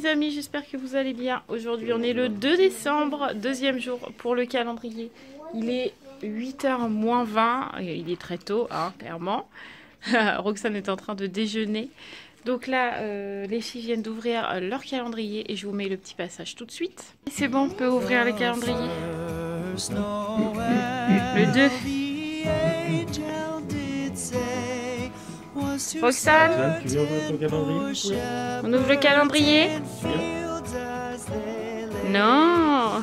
les amis, j'espère que vous allez bien. Aujourd'hui on est le 2 décembre, deuxième jour pour le calendrier. Il est 8h moins 20, il est très tôt, hein, clairement. Roxane est en train de déjeuner. Donc là, les filles viennent d'ouvrir leur calendrier et je vous mets le petit passage tout de suite. C'est bon, on peut ouvrir le calendrier. Le 2. Roxane, Tu viens ouvrir ton calendrier? on ouvre le calendrier? Non.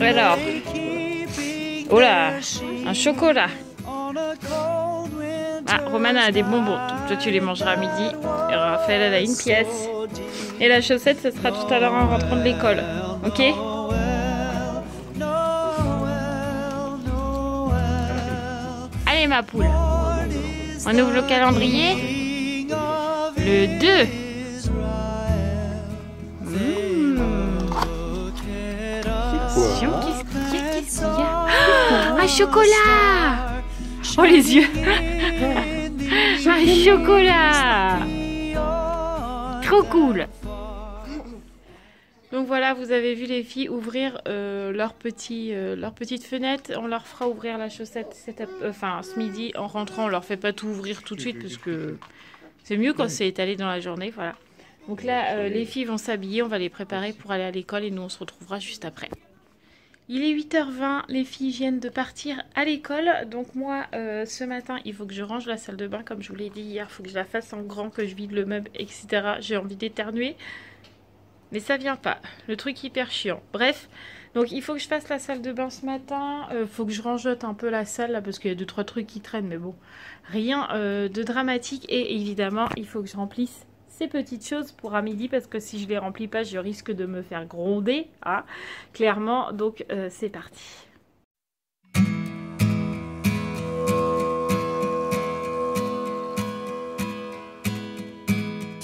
Alors, oh là, un chocolat. Ah, Romana a des bonbons. Toi, tu les mangeras à midi. Et Raphaël, elle a une pièce. Et la chaussette, ce sera tout à l'heure en rentrant de l'école. Ok? Allez, ma poule. On ouvre le calendrier. Le 2. Attention, qu'est-ce qu'il y a? Un chocolat! Oh, les yeux! Un chocolat! Trop cool! Donc voilà, vous avez vu les filles ouvrir leur petite fenêtre. On leur fera ouvrir la chaussette ce midi en rentrant. On leur fait pas tout ouvrir tout de suite parce que c'est mieux quand c'est étalé dans la journée. Voilà. Donc là, les filles vont s'habiller. On va les préparer pour aller à l'école et nous on se retrouvera juste après. Il est 8h20, les filles viennent de partir à l'école. Donc moi, ce matin, il faut que je range la salle de bain. Comme je vous l'ai dit hier, il faut que je la fasse en grand, que je vide le meuble, etc. J'ai envie d'éternuer. Mais ça vient pas. Le truc hyper chiant. Bref, donc il faut que je fasse la salle de bain ce matin. Faut que je rangeote un peu la salle là parce qu'il y a 2-3 trucs qui traînent. Mais bon, rien de dramatique. Et évidemment, il faut que je remplisse ces petites choses pour à midi parce que si je les remplis pas, je risque de me faire gronder. Hein, clairement, donc c'est parti.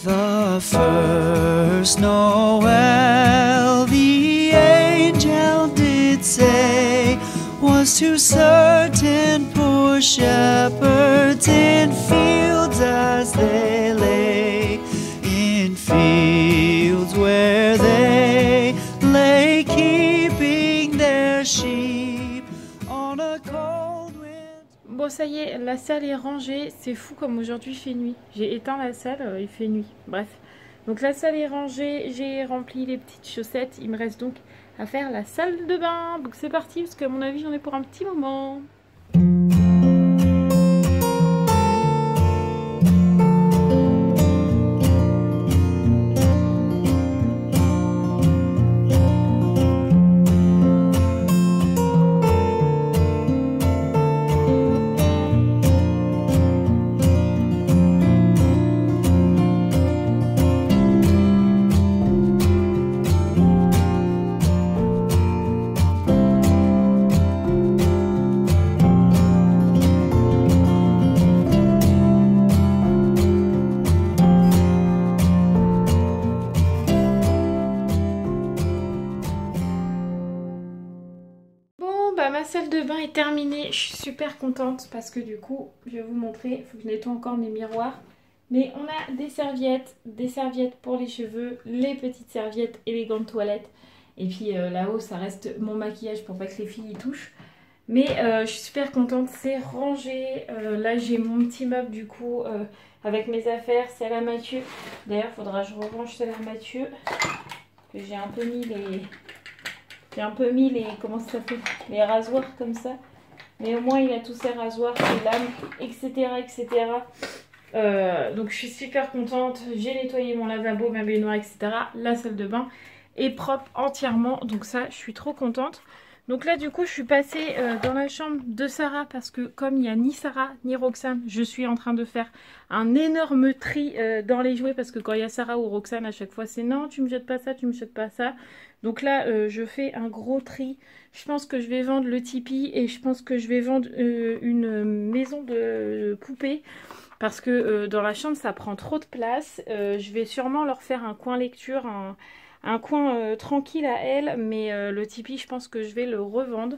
The first Noel, the angel did say, was to certain poor shepherds in fields as they lay, in fields where they lay keeping their sheep on a cold wind. Bon, ça y est, la salle est rangée. C'est fou comme aujourd'hui il fait nuit. J'ai éteint la salle, il fait nuit. Bref. Donc la salle est rangée, j'ai rempli les petites chaussettes. Il me reste donc à faire la salle de bain. Donc c'est parti parce qu'à mon avis j'en ai pour un petit moment. Ma salle de bain est terminée, je suis super contente parce que du coup, je vais vous montrer, il faut que je nettoie encore mes miroirs. Mais on a des serviettes pour les cheveux, les petites serviettes et les gants de toilette. Et puis là-haut, ça reste mon maquillage pour pas que les filles y touchent. Mais je suis super contente, c'est rangé. Là, j'ai mon petit meuble du coup avec mes affaires, celle à Mathieu. D'ailleurs, il faudra que je rerange celle à Mathieu. J'ai un peu mis les... comment ça s'appelle, les rasoirs comme ça. Mais au moins il a tous ses rasoirs, ses lames, etc. Donc je suis super contente. J'ai nettoyé mon lavabo, ma baignoire, etc. La salle de bain est propre entièrement. Donc ça, je suis trop contente. Donc là du coup je suis passée dans la chambre de Sarah parce que comme il n'y a ni Sarah ni Roxane, je suis en train de faire un énorme tri dans les jouets parce que quand il y a Sarah ou Roxane à chaque fois c'est non tu me jettes pas ça, tu me jettes pas ça. Donc là je fais un gros tri. Je pense que je vais vendre le Tipeee et je pense que je vais vendre une maison de poupées. Parce que dans la chambre ça prend trop de place. Je vais sûrement leur faire un coin lecture, un coin tranquille à elle, mais le Tipeee je pense que je vais le revendre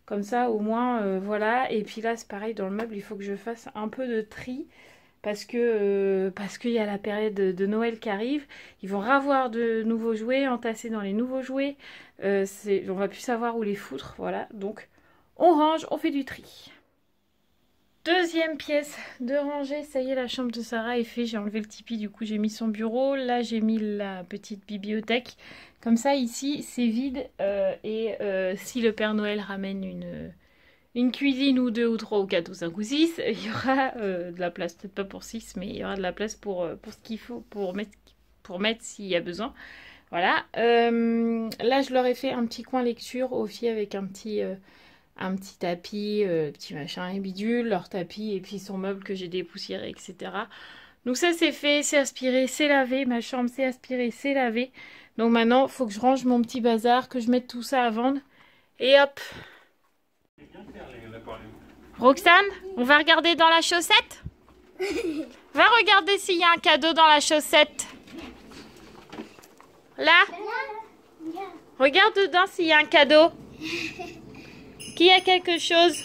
comme ça au moins voilà. Et puis là c'est pareil, dans le meuble il faut que je fasse un peu de tri parce qu'il y a la période de Noël qui arrive. Ils vont ravoir de nouveaux jouets, entassés dans les nouveaux jouets. On va plus savoir où les foutre, voilà. Donc, on range, on fait du tri. Deuxième pièce de rangée, ça y est, la chambre de Sarah est faite. J'ai enlevé le tipi, du coup j'ai mis son bureau. Là j'ai mis la petite bibliothèque. Comme ça ici c'est vide. Si le Père Noël ramène une cuisine ou 2 ou 3 ou 4 ou 5 ou 6, il y aura de la place, peut-être pas pour 6, mais il y aura de la place pour ce qu'il faut, pour mettre s'il y a besoin. Voilà. Là je leur ai fait un petit coin lecture aux filles avec un petit tapis, petit machin et bidule, leur tapis et puis son meuble que j'ai dépoussiéré, etc. Donc ça c'est fait, c'est aspiré, c'est lavé, ma chambre c'est aspiré, c'est lavé. Donc maintenant il faut que je range mon petit bazar, que je mette tout ça à vendre et hop. Roxane, on va regarder dans la chaussette? Va regarder s'il y a un cadeau dans la chaussette. Là? Regarde dedans s'il y a un cadeau. Qui a quelque chose?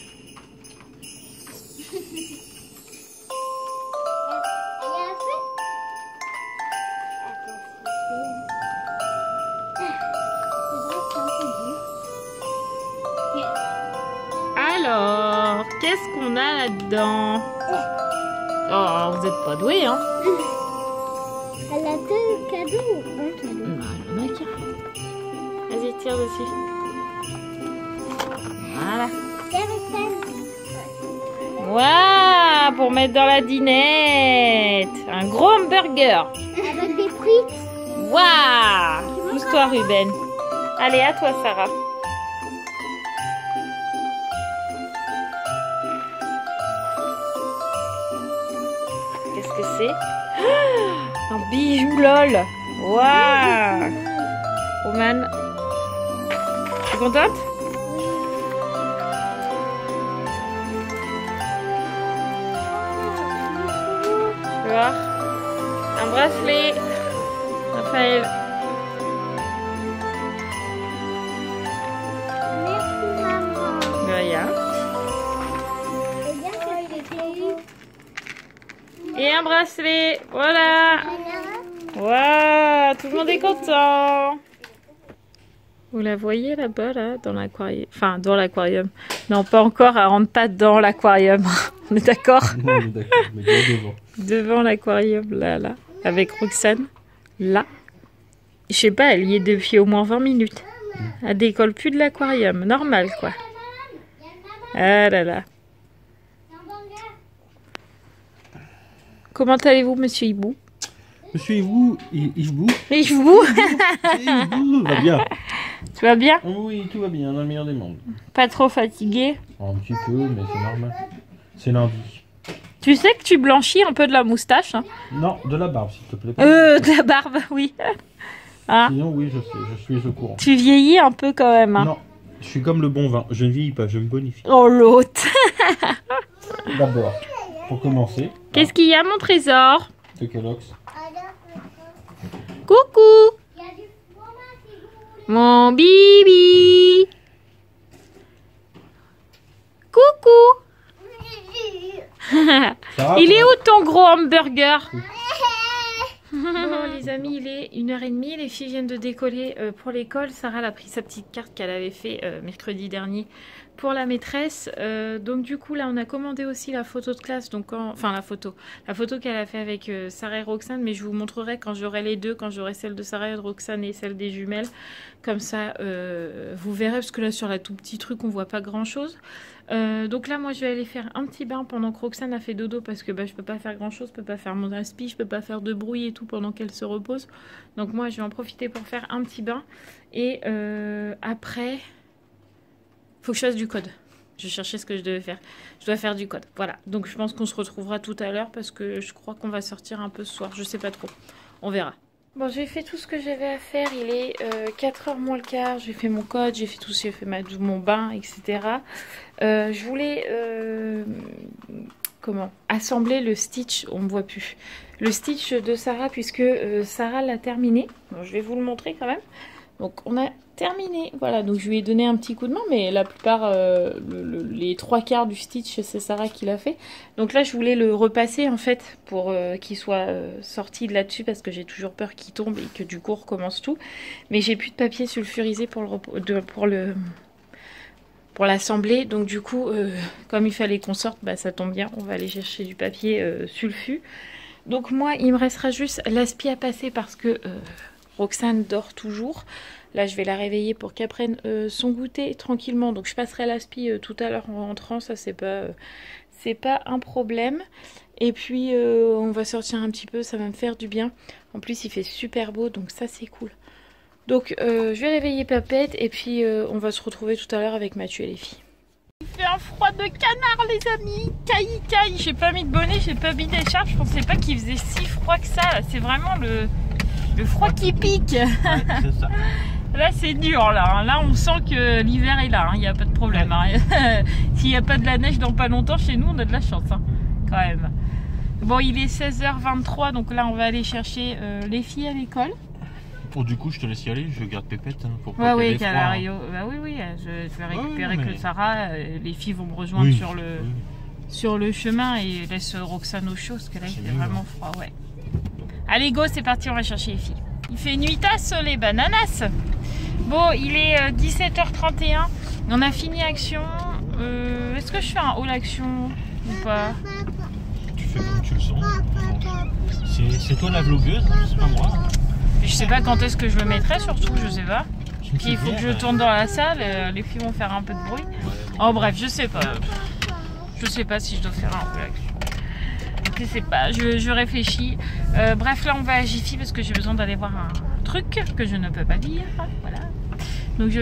Alors, qu'est-ce qu'on a là-dedans? Oh, vous êtes pas doués, hein? Elle a 2 cadeaux. Un cadeau. Non, il y en a qu'un. Vas-y, tire dessus. Voilà. Waouh, pour mettre dans la dinette. Un gros hamburger. Avec des frites. Waouh. Pousse-toi, Ruben. Allez, à toi, Sarah. Qu'est-ce que c'est? Un bijou lol. Waouh. Roman, tu es contente? Un bracelet, Raphaël. Merci maman. De rien. C'est bien que j'ai eu. Et un bracelet, voilà. Waouh, tout le monde est content. Vous la voyez là-bas, là, dans l'aquarium. Enfin, dans l'aquarium. Non, pas encore, elle rentre pas dans l'aquarium. On est d'accord? Non, on est d'accord, mais bien devant. Devant l'aquarium, là, avec Roxane, là. Je sais pas, elle y est depuis au moins 20 minutes. Elle décolle plus de l'aquarium, normal, quoi. Ah là là. Comment allez-vous, monsieur Hibou? Monsieur Hibou, Hibou Hibou va bien. Tu vas bien? Oui, tout va bien, dans le meilleur des mondes. Pas trop fatigué? Un petit peu, mais c'est normal. C'est lundi. Tu sais que tu blanchis un peu de la moustache, hein? Non, de la barbe, s'il te plaît. De la barbe, oui. Hein? Sinon, oui, je sais, je suis au courant. Tu vieillis un peu quand même, hein? Non, je suis comme le bon vin. Je ne vieillis pas, je me bonifie. Oh, l'autre. D'abord, pour commencer. Qu'est-ce qu'il y a, mon trésor? C'est Kellogg's. Coucou. Mon bibi. Coucou. Il est où ton gros hamburger? Bon les amis, il est 1h30, les filles viennent de décoller pour l'école. Sarah elle a pris sa petite carte qu'elle avait fait mercredi dernier pour la maîtresse. Donc du coup là on a commandé aussi la photo de classe, donc enfin la photo qu'elle a fait avec Sarah et Roxane, mais je vous montrerai quand j'aurai les deux, quand j'aurai celle de Sarah et de Roxane et celle des jumelles. Comme ça vous verrez, parce que là sur la tout petit truc on voit pas grand chose. Donc là moi je vais aller faire un petit bain pendant que Roxane a fait dodo, parce que je peux pas faire grand chose, je peux pas faire mon aspi, je peux pas faire de bruit et tout pendant qu'elle se repose. Donc moi je vais en profiter pour faire un petit bain et après faut que je fasse du code. Je cherchais ce que je devais faire. Je dois faire du code. Voilà. Donc je pense qu'on se retrouvera tout à l'heure parce que je crois qu'on va sortir un peu ce soir. Je sais pas trop. On verra. Bon, j'ai fait tout ce que j'avais à faire. Il est 4h moins le quart. J'ai fait mon code, j'ai fait tout, j'ai fait mon bain, etc. Je voulais assembler le stitch. On me voit plus. Le stitch de Sarah, puisque Sarah l'a terminé. Bon, je vais vous le montrer quand même. Donc on a terminé. Voilà, donc je lui ai donné un petit coup de main, mais la plupart, les 3/4 du stitch, c'est Sarah qui l'a fait. Donc là, je voulais le repasser en fait pour qu'il soit sorti de là-dessus parce que j'ai toujours peur qu'il tombe et que du coup on recommence tout. Mais j'ai plus de papier sulfurisé pour l'assembler. Donc du coup, comme il fallait qu'on sorte, bah, ça tombe bien. On va aller chercher du papier sulfu. Donc moi, il me restera juste l'aspi à passer parce que Roxane dort toujours. Là, je vais la réveiller pour qu'elle prenne son goûter tranquillement. Donc je passerai l'aspi tout à l'heure en rentrant. Ça, c'est pas un problème. Et puis, on va sortir un petit peu. Ça va me faire du bien. En plus, il fait super beau. Donc ça, c'est cool. Donc, je vais réveiller Papette. Et puis, on va se retrouver tout à l'heure avec Mathieu et les filles. Il fait un froid de canard, les amis. Caille, caille. J'ai pas mis de bonnet, j'ai pas mis d'écharpe. Je pensais pas qu'il faisait si froid que ça. C'est vraiment le froid qui pique. Ouais, c'est ça. Là, c'est dur. Là, on sent que l'hiver est là. Il n'y a pas de problème. Hein. S'il n'y a pas de la neige dans pas longtemps, chez nous, on a de la chance. Hein, quand même. Bon, il est 16h23. Donc là, on va aller chercher les filles à l'école. Bon, du coup, je te laisse y aller, je garde Pépette. Hein, pour pas oui, bah oui, je vais récupérer que Sarah. Les filles vont me rejoindre sur le chemin et laisse Roxane au chaud parce que là, il fait vraiment froid. Ouais. Allez, go, c'est parti, on va chercher les filles. Il fait nuitasse, les bananas. Bon, il est 17h31. On a fini action. Est-ce que je fais un haul action ou pas? Tu fais comme tu le sens. C'est toi la vlogueuse, c'est pas moi. Je sais pas quand est-ce que je le mettrai, surtout, je sais pas. Puis il faut que je tourne dans la salle, les filles vont faire un peu de bruit. Oh bref, je sais pas. Je sais pas si je dois faire un peu l'action. Je sais pas, je réfléchis. Bref, là on va à Jiffy parce que j'ai besoin d'aller voir un truc que je ne peux pas dire. Voilà. Donc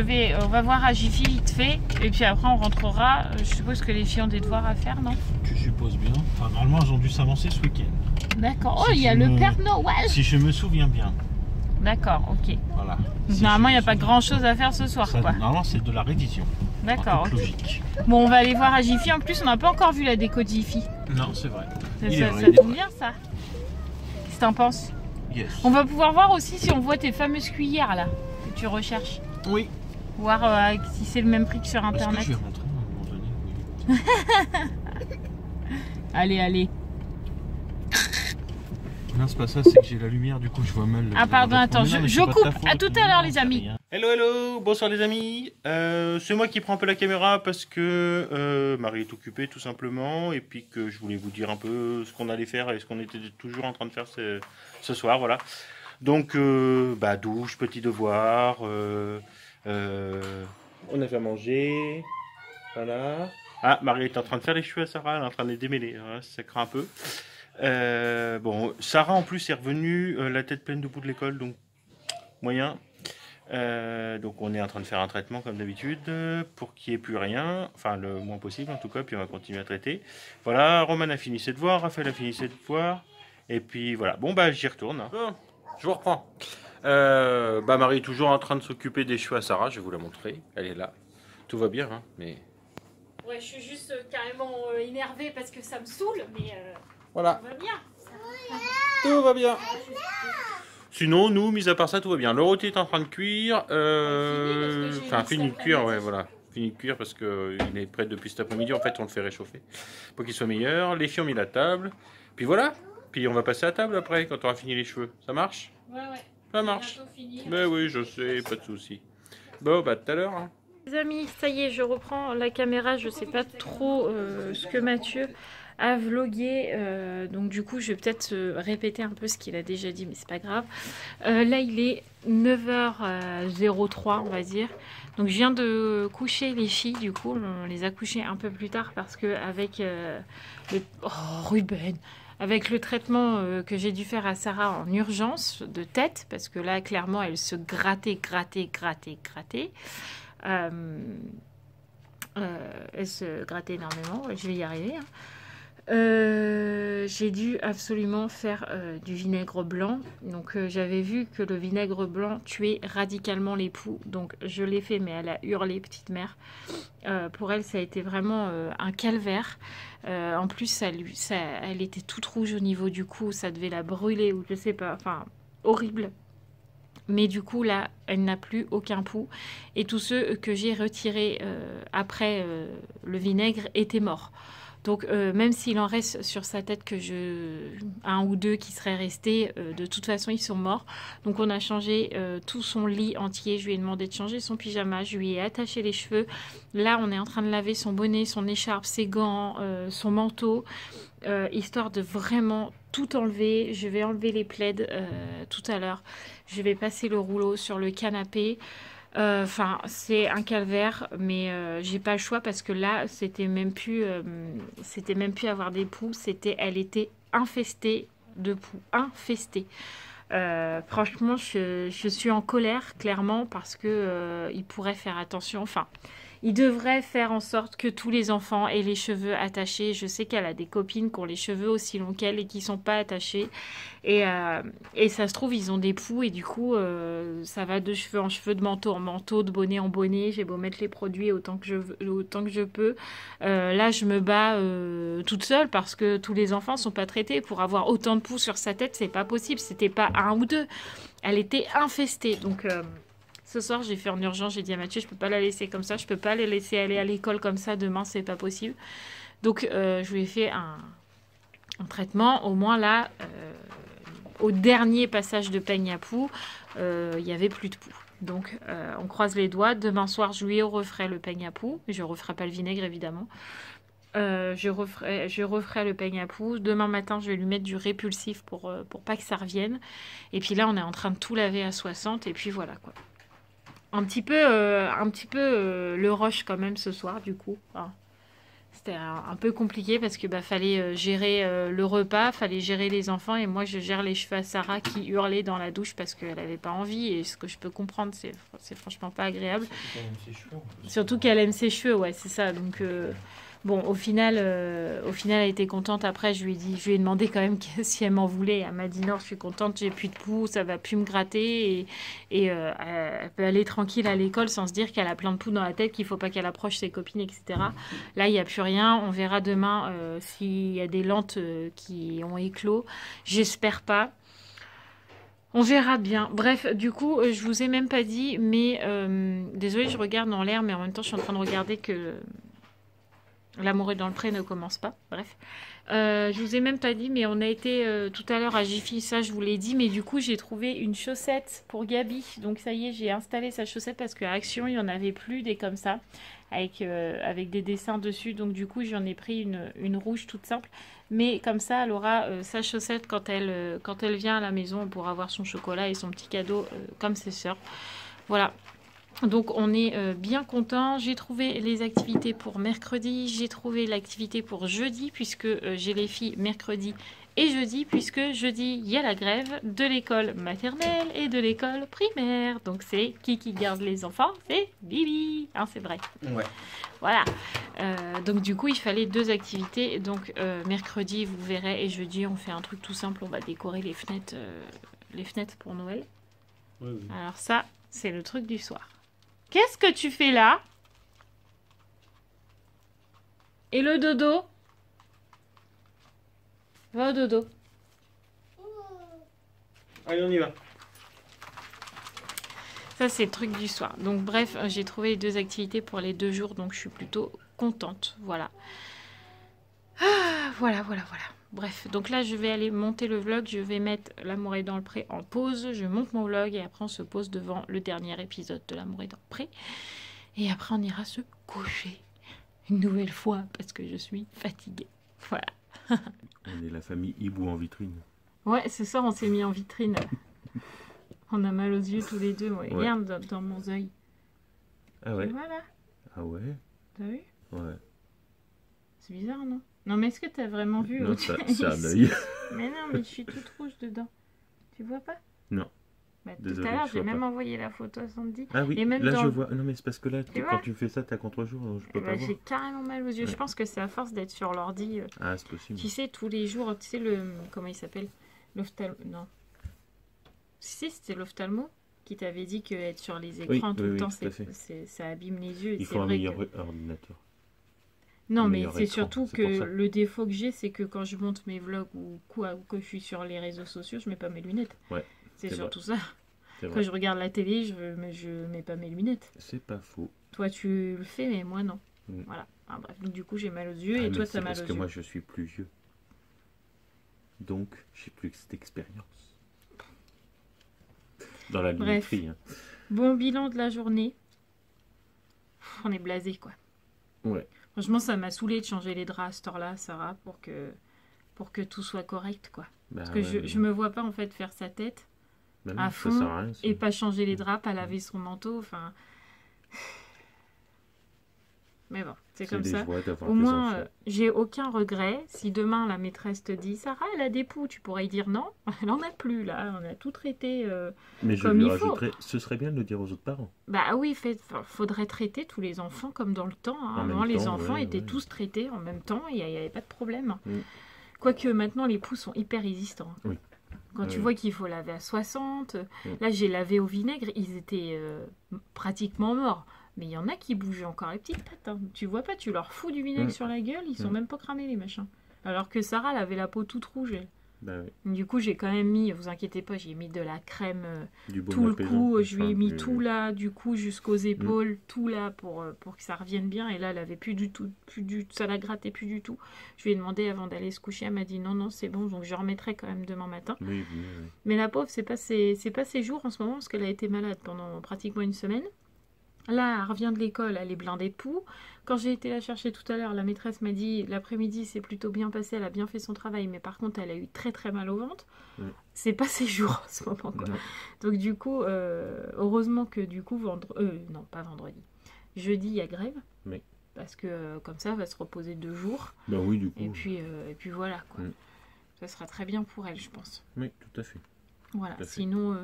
on va voir à Jiffy vite fait. Et puis après on rentrera. Je suppose que les filles ont des devoirs à faire, non? Je suppose bien. Enfin, normalement elles ont dû s'avancer ce week-end. D'accord. Oh, il y a le Père Noël. Si je me souviens bien. D'accord, ok. Voilà. Si normalement, il n'y a pas grand chose à faire ce soir, quoi. Normalement, c'est de la révision. D'accord. Okay. Logique. Bon, on va aller voir à Jiffy. En plus, on n'a pas encore vu la déco de Jiffy. Non, c'est vrai. Ça tombe bien, ça. Qu'est-ce que t'en penses? Yes. On va pouvoir voir aussi si on voit tes fameuses cuillères, là, que tu recherches. Oui. Voir si c'est le même prix que sur Internet. Est-ce que je vais rentrer à un moment donné? Oui. Allez, allez. Non, c'est pas ça, c'est que j'ai la lumière, du coup je vois mal. Ah pardon, attends, je coupe. À tout à l'heure, les amis. Hello, hello, bonsoir les amis. C'est moi qui prends un peu la caméra parce que Marie est occupée tout simplement. Et puis que je voulais vous dire un peu ce qu'on allait faire et ce qu'on était toujours en train de faire ce soir, voilà. Donc, douche, petit devoir. On a fait à manger. Voilà. Ah, Marie est en train de faire les cheveux à Sarah, elle est en train de les démêler. Voilà, ça craint un peu. Bon, Sarah en plus est revenue la tête pleine de boue de l'école, donc moyen. Donc on est en train de faire un traitement comme d'habitude pour qu'il n'y ait plus rien, enfin le moins possible en tout cas, puis on va continuer à traiter. Voilà, Roman a fini ses devoirs, Raphaël a fini ses devoirs, et puis voilà. Bon bah j'y retourne. Hein. Bon, je vous reprends. Marie est toujours en train de s'occuper des cheveux à Sarah, je vais vous la montrer, elle est là. Tout va bien, hein, mais... Ouais, je suis juste carrément énervée parce que ça me saoule, mais... Voilà. Tout va bien. Tout va bien. Sinon, nous, mis à part ça, tout va bien. Le rôti est en train de cuire. Enfin, fini de cuire, ouais, voilà. Fini de cuire parce qu'il est prêt depuis cet après-midi. En fait, on le fait réchauffer pour qu'il soit meilleur. Les filles ont mis la table. Puis voilà. Puis on va passer à table après quand on aura fini les cheveux. Ça marche? Ouais. Ça marche. Mais oui, je sais, pas de souci. Bon, bah, tout à l'heure. Hein. Les amis, ça y est, je reprends la caméra. Je sais pas trop ce que Mathieu à vloguer, donc du coup je vais peut-être répéter un peu ce qu'il a déjà dit, mais c'est pas grave. Là il est 9h03 on va dire, donc je viens de coucher les filles, du coup on les a couchées un peu plus tard parce que avec Ruben, avec le traitement que j'ai dû faire à Sarah en urgence de tête, parce que là clairement elle se grattait. Elle se grattait énormément, je vais y arriver, hein. J'ai dû absolument faire du vinaigre blanc. Donc j'avais vu que le vinaigre blanc tuait radicalement les poux. Donc je l'ai fait, mais elle a hurlé, petite mère. Pour elle, ça a été vraiment un calvaire. En plus, elle était toute rouge au niveau du cou. Ça devait la brûler ou je sais pas. Enfin, horrible. Mais du coup, là, elle n'a plus aucun pouls. Et tous ceux que j'ai retirés après le vinaigre étaient morts. Donc, même s'il en reste sur sa tête un ou deux qui seraient restés, de toute façon, ils sont morts. Donc, on a changé tout son lit entier. Je lui ai demandé de changer son pyjama. Je lui ai attaché les cheveux. Là, on est en train de laver son bonnet, son écharpe, ses gants, son manteau, histoire de vraiment tout enlever. Je vais enlever les plaids tout à l'heure. Je vais passer le rouleau sur le canapé. Enfin, c'est un calvaire, mais j'ai pas le choix parce que là, c'était même plus avoir des poux, elle était infestée de poux, infestée. Franchement, je suis en colère, clairement, parce que il pourrait faire attention. Enfin, il devrait faire en sorte que tous les enfants aient les cheveux attachés. Je sais qu'elle a des copines qui ont les cheveux aussi longs qu'elle et qui sont pas attachés. Et ça se trouve, ils ont des poux et du coup, ça va de cheveux en cheveux, de manteau en manteau, de bonnet en bonnet. J'ai beau mettre les produits autant que je peux. Là, je me bats toute seule parce que tous les enfants sont pas traités. Pour avoir autant de poux sur sa tête, c'est pas possible. C'était pas un ou deux. Elle était infestée. Donc... ce soir, j'ai fait en urgence, j'ai dit à Mathieu, je peux pas la laisser comme ça, je peux pas la laisser aller à l'école comme ça, demain, c'est pas possible. Donc, je lui ai fait un traitement. Au moins, là, au dernier passage de peigne à poux, il y avait plus de poux. Donc, on croise les doigts. Demain soir, je lui referai le peigne à poux. Je referai pas le vinaigre, évidemment. Je referai le peigne à poux. Demain matin, je vais lui mettre du répulsif pour pas que ça revienne. Et puis là, on est en train de tout laver à 60. Et puis voilà, quoi. Un petit peu le rush quand même ce soir du coup. Enfin, c'était un peu compliqué parce que fallait gérer le repas, fallait gérer les enfants et moi je gère les cheveux à Sarah qui hurlait dans la douche parce qu'elle n'avait pas envie et ce que je peux comprendre c'est franchement pas agréable. Surtout qu'elle aime ses cheveux, ouais c'est ça. Donc bon au final elle était contente. Après je lui ai demandé quand même si elle m'en voulait. Elle m'a dit non je suis contente, j'ai plus de poux, ça va plus me gratter et elle peut aller tranquille à l'école sans se dire qu'elle a plein de poux dans la tête, qu'il faut pas qu'elle approche ses copines etc. Là il n'y a plus rien, on verra demain s'il y a des lentes qui ont éclos, j'espère pas. On verra bien. Bref, du coup, je vous ai même pas dit, mais désolée, je regarde dans l'air, mais en même temps, je suis en train de regarder que L'amour est dans le pré ne commence pas. Bref. Je vous ai même pas dit, mais on a été tout à l'heure à Jiffy, ça je vous l'ai dit. Mais du coup, j'ai trouvé une chaussette pour Gabi. Donc ça y est, j'ai installé sa chaussette parce qu'à Action, il n'y en avait plus des comme ça. Avec des dessins dessus. Donc du coup, j'en ai pris une rouge toute simple. Mais comme ça, elle aura sa chaussette quand elle vient à la maison. Elle pourra avoir son chocolat et son petit cadeau comme ses sœurs. Voilà. Donc on est bien content. J'ai trouvé les activités pour mercredi, j'ai trouvé l'activité pour jeudi puisque j'ai les filles mercredi et jeudi puisque jeudi il y a la grève de l'école maternelle et de l'école primaire. Donc c'est qui garde les enfants? C'est Bibi, hein, c'est vrai. Ouais. Voilà. Donc du coup il fallait 2 activités. Donc mercredi vous verrez et jeudi on fait un truc tout simple, on va décorer les fenêtres pour Noël. Oui, oui. Alors ça c'est le truc du soir. Qu'est-ce que tu fais là? Et le dodo? Va au dodo. Allez, on y va. Ça, c'est le truc du soir. Donc, bref, j'ai trouvé les 2 activités pour les 2 jours. Donc, je suis plutôt contente. Voilà. Ah, voilà. Bref, donc là, je vais aller monter le vlog. Je vais mettre L'amour est dans le pré en pause. Je monte mon vlog et après, on se pose devant le dernier épisode de L'amour est dans le pré. Et après, on ira se coucher une nouvelle fois parce que je suis fatiguée. Voilà. On est la famille Hibou en vitrine. Ouais, c'est ça, on s'est mis en vitrine. On a mal aux yeux tous les deux. Ouais. Ouais. Regarde dans mon œil. Ah ouais? Et voilà. Ah ouais? T'as vu? Ouais. C'est bizarre, non? Non, mais est-ce que t'as vraiment vu? Non, c'est un œil. Mais non, mais je suis toute rouge dedans. Tu vois pas? Non. Bah, tout Désolé, à l'heure, je j'ai vois même pas. envoyé la photo à Sandy. Ah oui, Et même là dans je le- vois. Non mais c'est parce que là, Tu quand vois tu fais ça, t'es à contre-jour, donc je peux Eh pas ben, voir. j'ai carrément mal aux yeux. Ouais. Je pense que c'est à force d'être sur l'ordi. Ah, c'est possible. Tu sais, tous les jours, tu sais, comment il s'appelle? L'ophtalmo. Non. Si, c'était l'ophtalmo qui t'avait dit que être sur les écrans tout oui, le oui, temps, tout à fait. ça abîme les yeux. Et Il c'est faut un vrai meilleur que... ordinateur. Non, un mais meilleur c'est écran, surtout c'est que pour ça. le défaut que j'ai, c'est que quand je monte mes vlogs ou que je suis sur les réseaux sociaux, je mets pas mes lunettes. Ouais, C'est c'est surtout ça. C'est Quand vrai. je regarde la télé, je mets pas mes lunettes. C'est pas faux. Toi, tu le fais, mais moi, non. Mm. Voilà. Ah, bref, donc du coup, j'ai mal aux yeux Ah, et mais toi, c'est t'as mal parce aux que yeux. moi, je suis plus vieux. Donc, j'ai plus que cette expérience. Dans la Bref. lunetterie. Hein. Bon bilan de la journée. On est blasé, quoi. Ouais. Franchement, ça m'a saoulé de changer les draps à cette heure-là, Sarah, pour que tout soit correct, quoi. Bah, Parce que ouais, je me vois pas, en fait, faire sa tête bah à non, fond ça sert à rien. ça. et pas changer les draps, pas laver son manteau, enfin... Mais bon, c'est comme des ça. joies d'avoir Au des moins, enfants. j'ai aucun regret. Si demain la maîtresse te dit Sarah, elle a des poux, tu pourrais y dire non. Elle en a plus là. On a tout traité. Mais je comme lui il faut. rajouterais, ce serait bien de le dire aux autres parents. Bah oui, faudrait traiter tous les enfants comme dans le temps. Hein. En même Avant, les temps, enfants ouais, étaient ouais. tous traités en même temps. Il n'y avait pas de problème. Mm. Quoique maintenant, les poux sont hyper résistants. Oui. Quand tu Oui. vois qu'il faut laver à 60, Mm. là j'ai lavé au vinaigre, ils étaient pratiquement morts. Mais il y en a qui bougent encore les petites pattes. Hein. Tu vois pas, tu leur fous du vinaigre Mm. sur la gueule, ils sont Mm. même pas cramés les machins. Alors que Sarah, elle avait la peau toute rouge. Elle. Bah, oui. Du coup, j'ai quand même mis, vous inquiétez pas, j'ai mis de la crème Du baume tout le apaisant, cou, je lui ai enfin, mis du- tout là, du cou jusqu'aux épaules, tout là pour que ça revienne bien. Et là, elle avait plus du tout, ça la grattait plus du tout. Je lui ai demandé avant d'aller se coucher, elle m'a dit non, non, c'est bon, donc je remettrai quand même demain matin. Oui, oui, oui. Mais la pauvre, c'est pas ses jours en ce moment parce qu'elle a été malade pendant pratiquement une semaine. Là, elle revient de l'école, elle est blindée de poux. Quand j'ai été la chercher tout à l'heure, la maîtresse m'a dit l'après-midi c'est plutôt bien passé, elle a bien fait son travail, mais par contre elle a eu très très mal au ventre. Ouais. C'est pas ses jours en ce moment, quoi. Non. Donc du coup, heureusement que du coup, non pas vendredi, jeudi il y a grève. Oui. Parce que comme ça, elle va se reposer 2 jours. Bah oui, du coup. Et puis voilà, quoi. Mm. Ça sera très bien pour elle, je pense. Oui, tout à fait. Voilà, Tout à fait. sinon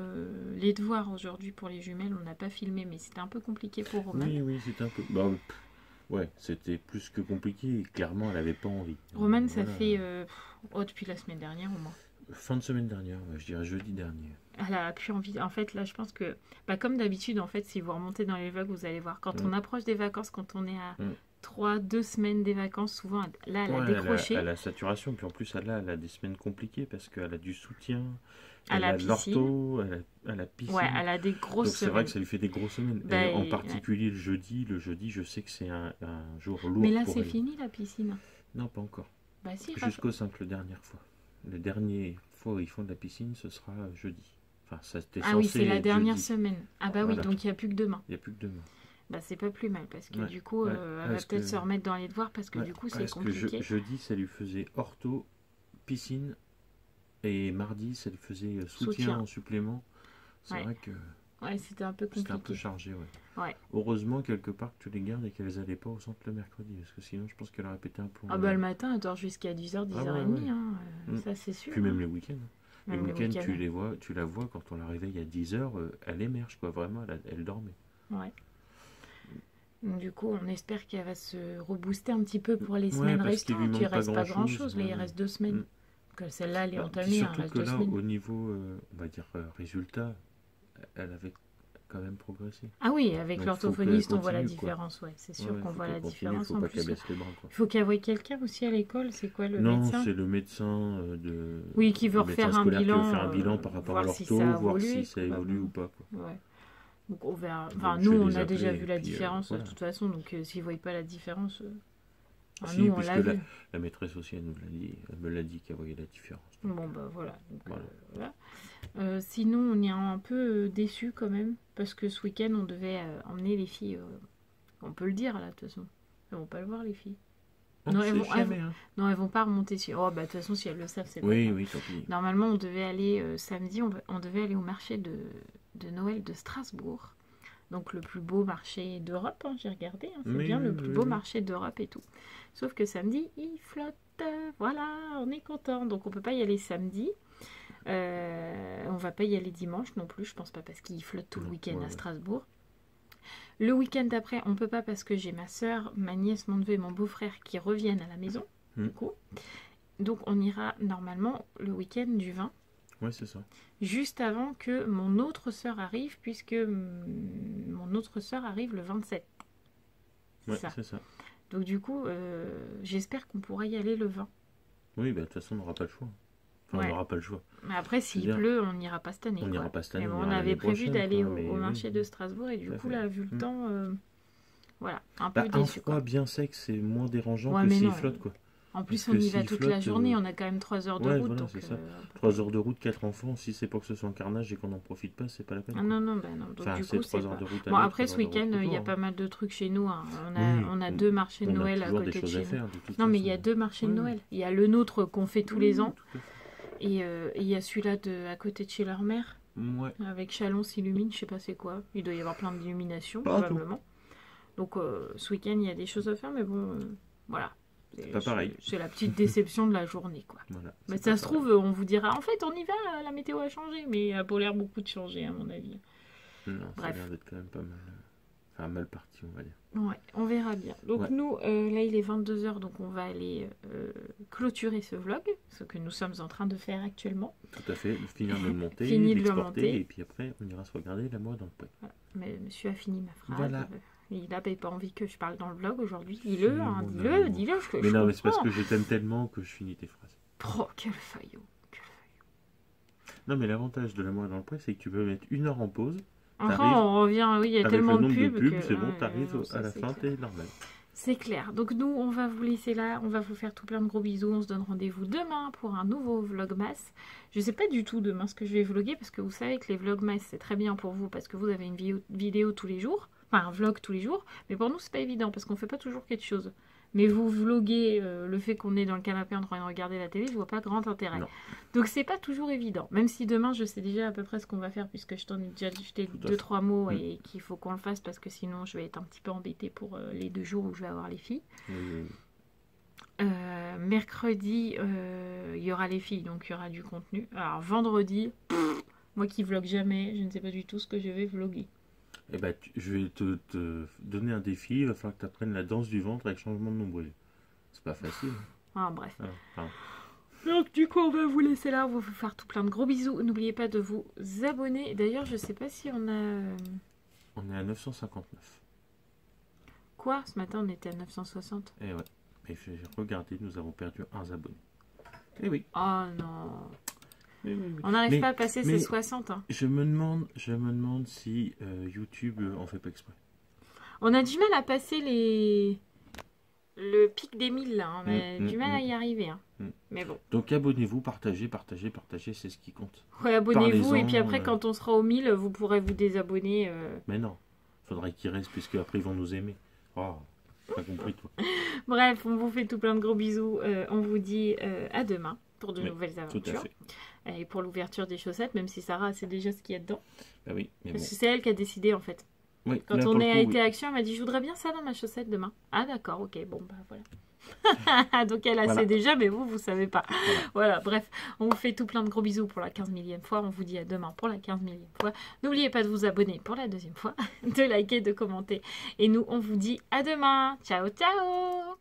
les devoirs aujourd'hui pour les jumelles, on n'a pas filmé, mais c'était un peu compliqué pour Roman. Oui, oui, c'était un peu. Bah, ouais, c'était plus que compliqué. Et clairement, elle avait pas envie. Roman, ça Voilà. fait depuis la semaine dernière au moins. Fin de semaine dernière, ouais, je dirais jeudi dernier. Elle a plus envie. En fait, là, je pense que, comme d'habitude, en fait, si vous remontez dans les vlogs, vous allez voir. Quand on approche des vacances, quand on est à 2 semaines des vacances, souvent, là, elle a Ouais, décroché. Elle a la saturation, puis en plus, elle a des semaines compliquées parce qu'elle a du soutien. Elle a de piscine. l'ortho, elle a la piscine. Ouais, elle a des grosses Donc c'est vrai semaines. que ça lui fait des grosses semaines. Bah, et en et- particulier le jeudi, je sais que c'est un jour lourd Mais là, pour c'est elle. fini la piscine. Non, pas encore. Bah si, Jusqu'au 5, la dernière fois. La dernière fois où ils font de la piscine, ce sera jeudi. Enfin, ça c'était Ah oui, censé c'est la être dernière jeudi. semaine. Ah bah Voilà. oui, donc il n'y a plus que demain. Il n'y a plus que demain. Bah c'est pas plus mal parce que Ouais, du coup, ouais. elle va Parce peut-être que- se remettre dans les devoirs parce que Ouais, du coup, c'est parce que compliqué. jeudi, ça lui faisait ortho, piscine, et mardi, ça lui faisait soutien Soutien. en supplément. C'est Ouais. vrai que Ouais, c'était un peu c'était un peu compliqué. chargé, ouais. Ouais. Heureusement, quelque part, que tu les gardes et qu'elles n'allaient pas au centre le mercredi, parce que sinon, je pense qu'elle aurait pété un plomb. Ah bah le matin, elle dort jusqu'à 10h, 10h30, Ah ouais, ouais. hein, Mm. ça c'est sûr. Puis même les week-ends. Les Même le week-ends, week-end. tu la vois quand on la réveille à 10h, elle émerge, quoi. Vraiment, elle dormait. Ouais. Donc, du coup, on espère qu'elle va se rebooster un petit peu pour les Ouais, semaines parce qu'il lui restantes. Il manque pas reste pas grand-chose, grand-chose, là, il ouais. reste 2 semaines. Mm. Que celle-là, elle est Bah, entamée, puis il surtout reste que 2 là, semaines. au niveau, on va dire, résultat, elle avait quand même progressé. Ah oui, avec Donc, l'orthophoniste, faut on voit la qu'elle continue, quoi. différence, ouais. C'est sûr Ouais, qu'on faut voit qu'elle la continue, différence. faut En pas plus, qu'elle baisse les bras, quoi. il faut qu'elle voie quelqu'un aussi à l'école. C'est quoi le Non, médecin? c'est le médecin de. Oui, qui veut le médecin refaire un scolaire qui veut bilan, faire un bilan par rapport à voir si l'ortho, ça a voir évolué, si ça évolue probablement. ou pas, quoi. Ouais. Donc on verra. Enfin, Donc, je nous, vais on les a déjà appeler, vu la et puis, différence voilà. de toute façon. Donc s'ils ne voient pas la différence, Si, nous, on puisque l'a vu. la maîtresse aussi, elle me l'a dit qu'elle voyait la différence. Bon, bah voilà. Donc, Voilà. voilà. Sinon, on est un peu déçus quand même. Parce que ce week-end, on devait emmener les filles. On peut le dire là, de toute façon. Elles vont pas le voir, les filles. Non, elles vont, jamais, hein. non, elles vont pas remonter sur. Oh, bah de toute façon, si elles le savent, c'est pas Oui, grave. oui, tant pis. Normalement, on devait aller samedi, on devait aller au marché de Noël de Strasbourg. Donc le plus beau marché d'Europe, hein, j'ai regardé, hein, c'est Oui, bien le oui, plus oui, beau oui. marché d'Europe et tout. Sauf que samedi, il flotte, voilà, on est content. Donc on peut pas y aller samedi. On va pas y aller dimanche non plus, je pense pas, parce qu'il flotte tout le Non, week-end ouais, à ouais. Strasbourg. Le week-end d'après, on peut pas parce que j'ai ma soeur, ma nièce, mon neveu et mon beau-frère qui reviennent à la maison. Du coup. Donc on ira normalement le week-end du 20. Ouais, c'est ça. Juste avant que mon autre sœur arrive, puisque mon autre sœur arrive le 27. C'est Ouais, ça. c'est ça. Donc du coup, j'espère qu'on pourra y aller le 20. Oui, bah, de toute façon, on n'aura pas le choix. Enfin, Ouais. on n'aura pas le choix. Mais après, s'il C'est-à-dire, pleut, on n'ira pas cette année. on quoi. n'ira pas cette année, Mais bon, on on ira avait l'année prévu prochaine, d'aller quoi, au mais marché oui. de Strasbourg et du Tout à coup, fait. là, vu le temps, voilà, un Bah, peu un déçu. froid Quoi. bien sec, c'est moins dérangeant Ouais, que mais s'il non. flotte, quoi. En plus, Parce on que y va s'il toute la flotte, journée, on a quand même 3 heures de ouais, route. voilà, Donc, c'est ça. 3 heures de route, 4 enfants, si c'est pour que ce soit un carnage et qu'on n'en profite pas, c'est pas la peine. Ah quoi. non, non, bah non. Donc, Enfin, du c'est coup, 3 c'est heures pas... de route Bon, aller, après, 3 ce heures de route week-end, il y a retour, pas hein. mal de trucs chez nous. Hein. Oui, On a 2 marchés de on a Noël à toujours des côté de choses chez à nous. faire, de toute Non, mais il façon. y a 2 marchés de Oui. Noël. Il y a le nôtre qu'on fait tous les Oui, ans. tout à fait. Et il y a celui-là à côté de chez leur mère. Ouais. Avec Chalon s'illumine, je sais pas c'est quoi. Il doit y avoir plein d'illuminations, Partout. probablement. Donc, ce week-end, il y a des choses à faire, mais bon, voilà. C'est pas pareil. C'est la petite déception de la journée, quoi. Voilà, Mais c'est ça pas se pareil. trouve, on vous dira, en fait, on y va, la météo a changé, mais elle a pas l'air beaucoup de changer, à mon avis. Non, ça a Bref. l'air d'être quand même pas mal. Enfin, mal parti, on va dire. Ouais, on verra bien. Donc Ouais. nous, là, il est 22h, donc on va aller clôturer ce vlog, ce que nous sommes en train de faire actuellement. Tout à fait. Finir de le monter, Fini de le l'exporter, monter. et puis après, on ira se regarder la moi dans le poêle. Voilà. Mais monsieur a fini ma phrase. Voilà. Il n'avait pas envie que je parle dans le vlog aujourd'hui. Si, Dis-le, hein, mon dis-le, amour. dis-le. Mais non, mais c'est parce que je t'aime tellement que je finis tes phrases. Oh, quel faillot. Quel faillot. Non, mais l'avantage de la moi dans le poêle, c'est que tu peux mettre 1 heure en pause. Enfin, T'arrives on revient, oui, il y a avec tellement le de nombre pubs. de pubs, que- c'est bon, ouais, t'arrives non, ça, à la c'est fin, clair. t'es normal. C'est clair. Donc nous, on va vous laisser là. On va vous faire tout plein de gros bisous. On se donne rendez-vous demain pour un nouveau vlogmas. Je sais pas du tout demain ce que je vais vlogger parce que vous savez que les vlogmas c'est très bien pour vous parce que vous avez une vidéo tous les jours. Enfin un vlog tous les jours. Mais pour nous c'est pas évident parce qu'on fait pas toujours quelque chose. Mais vous vloguez le fait qu'on est dans le canapé en train de regarder la télé, je vois pas grand intérêt. Non. Donc c'est pas toujours évident. Même si demain je sais déjà à peu près ce qu'on va faire puisque je t'en ai déjà jeté Tout à 2-3 mots Mm. et qu'il faut qu'on le fasse parce que sinon je vais être un petit peu embêtée pour les 2 jours où je vais avoir les filles. Oui, oui. Mercredi, il y aura les filles, donc il y aura du contenu. Alors vendredi, moi qui vlog jamais, je ne sais pas du tout ce que je vais vlogger. Eh ben, je vais te donner un défi. Il va falloir que tu apprennes la danse du ventre avec changement de nombril. C'est pas facile. Ah, bref. Ah, pardon. Donc du coup, on va vous laisser là. On va vous faire tout plein de gros bisous. N'oubliez pas de vous abonner. D'ailleurs, je sais pas si on a... On est à 959. Quoi? Ce matin, on était à 960. Eh ouais. Mais j'ai regardé, nous avons perdu 1 abonné. Eh oui. Oh non. Eh oui, oui. On n'arrive Mais- pas à passer mais- ces 60. Hein. Je me demande si YouTube en fait pas exprès. On a du mal à passer le pic des 1000 là. On a du mal à y arriver. Hein. Mais bon. Donc abonnez-vous, partagez, c'est ce qui compte. Ouais, abonnez-vous Parlez-en, et puis après, ouais. quand on sera au 1000, vous pourrez vous désabonner. Mais non, faudrait qu'ils restent puisque après ils vont nous aimer. Oh, pas compris toi. Bref, on vous fait tout plein de gros bisous. On vous dit à demain pour de Oui, nouvelles Tout à aventures. fait. Et pour l'ouverture des chaussettes, même si Sarah sait déjà ce qu'il y a dedans. Bah oui, mais bon. Parce que c'est elle qui a décidé en fait. Oui, Quand là, on pour le est coup, à oui. été action, elle m'a dit je voudrais bien ça dans ma chaussette demain. Ah d'accord, ok, bon bah voilà. Donc elle a Voilà. sait déjà, mais vous savez pas. Voilà, bref, on vous fait tout plein de gros bisous pour la 15 millième fois. On vous dit à demain pour la 15 millième fois. N'oubliez pas de vous abonner pour la 2e fois, de liker, de commenter. Et nous, on vous dit à demain. Ciao, ciao.